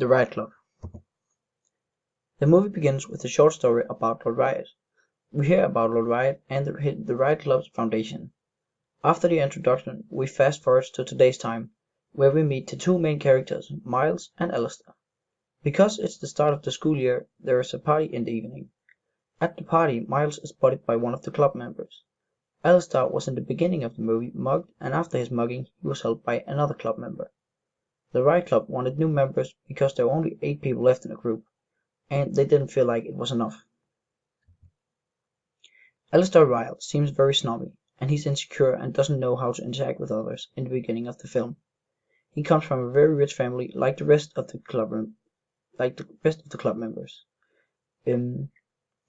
The Riot Club. The movie begins with a short story about Lord Riot. We hear about Lord Riot and the Riot Club's foundation. After the introduction, we fast forward to today's time, where we meet the two main characters, Miles and Alistair. Because it's the start of the school year, there is a party in the evening. At the party, Miles is spotted by one of the club members. Alistair was in the beginning of the movie mugged, and after his mugging, he was helped by another club member. The Riot Club wanted new members because there were only 8 people left in the group, and they didn't feel like it was enough. Alistair Ryle seems very snobby, and he's insecure and doesn't know how to interact with others in the beginning of the film. He comes from a very rich family, like the rest of the club members.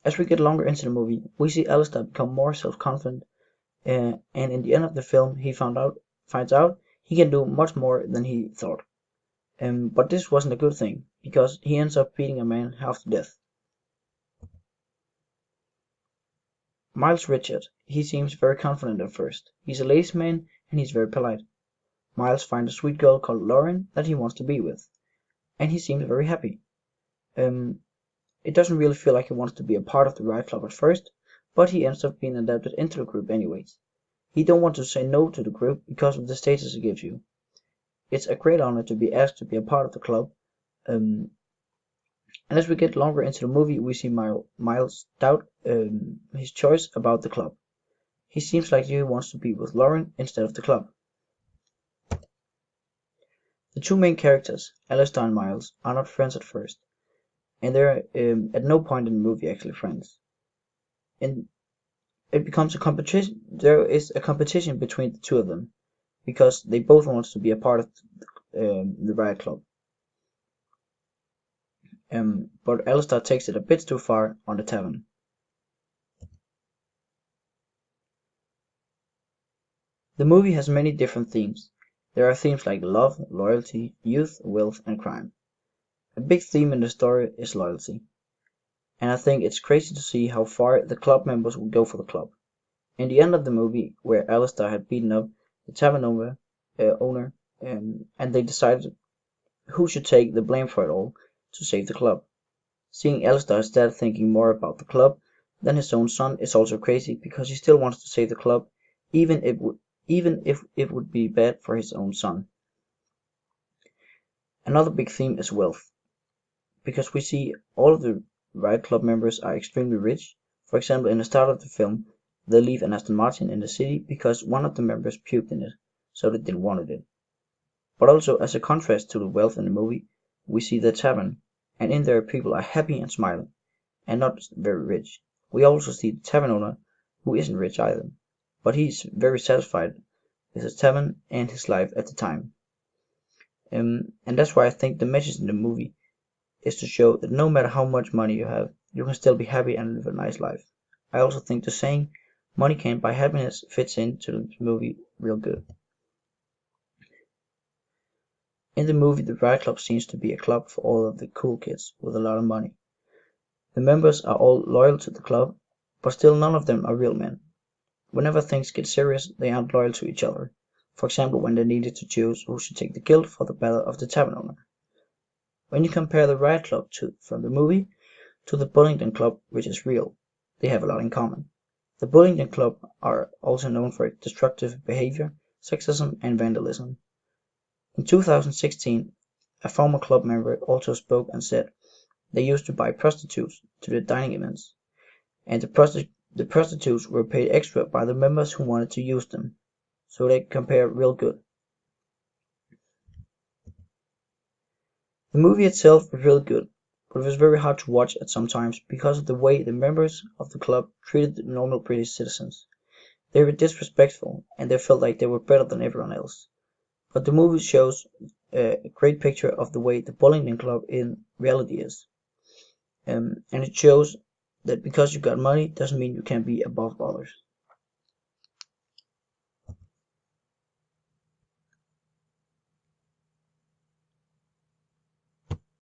As we get longer into the movie, we see Alistair become more self-confident, and in the end of the film, he finds out he can do much more than he thought. But this wasn't a good thing, because he ends up beating a man half to death. Miles Richard. He seems very confident at first. He's a ladies' man and he's very polite. Miles finds a sweet girl called Lauren that he wants to be with, and he seems very happy. It doesn't really feel like he wants to be a part of the Riot Club at first, but he ends up being adapted into the group anyways. He don't want to say no to the group because of the status it gives you. It's a great honor to be asked to be a part of the club. And as we get longer into the movie, we see Miles doubt his choice about the club. He seems like he wants to be with Lauren instead of the club. The two main characters, Alistair and Miles, are not friends at first, and they're at no point in the movie actually friends. And it becomes a competition. There is a competition between the two of them because they both want to be a part of the Riot Club. But Alistair takes it a bit too far on the tavern. The movie has many different themes. There are themes like love, loyalty, youth, wealth, and crime. A big theme in the story is loyalty, and I think it's crazy to see how far the club members would go for the club. In the end of the movie, where Alistair had beaten up the tavern owner, and they decided who should take the blame for it all to save the club. Seeing Alistair's dad thinking more about the club than his own son is also crazy because he still wants to save the club, even if it would be bad for his own son. Another big theme is wealth, because we see all of the Riot Club members are extremely rich. For example, in the start of the film, they leave an Aston Martin in the city because one of the members puked in it, so they didn't want it. But also, as a contrast to the wealth in the movie, we see the tavern, and in there people are happy and smiling, and not very rich. We also see the tavern owner, who isn't rich either, but he's very satisfied with his tavern and his life at the time. And that's why I think the message in the movie is to show that no matter how much money you have, you can still be happy and live a nice life. I also think the saying, money can't buy happiness, fits into the movie real good. In the movie, the Riot Club seems to be a club for all of the cool kids with a lot of money. The members are all loyal to the club, but still none of them are real men. Whenever things get serious, they aren't loyal to each other. For example, when they needed to choose who should take the guilt for the battle of the tavern owner. When you compare the Riot Club from the movie to the Bullingdon Club, which is real, they have a lot in common. The Bullingdon Club are also known for its destructive behavior, sexism, and vandalism. In 2016, a former club member also spoke and said they used to buy prostitutes to the dining events, and the prostitutes were paid extra by the members who wanted to use them, so they compare real good. The movie itself was really good, but it was very hard to watch at some times because of the way the members of the club treated the normal British citizens. They were disrespectful, and they felt like they were better than everyone else. But the movie shows a great picture of the way the Bullingdon Club in reality is. And it shows that because you got money doesn't mean you can be above others.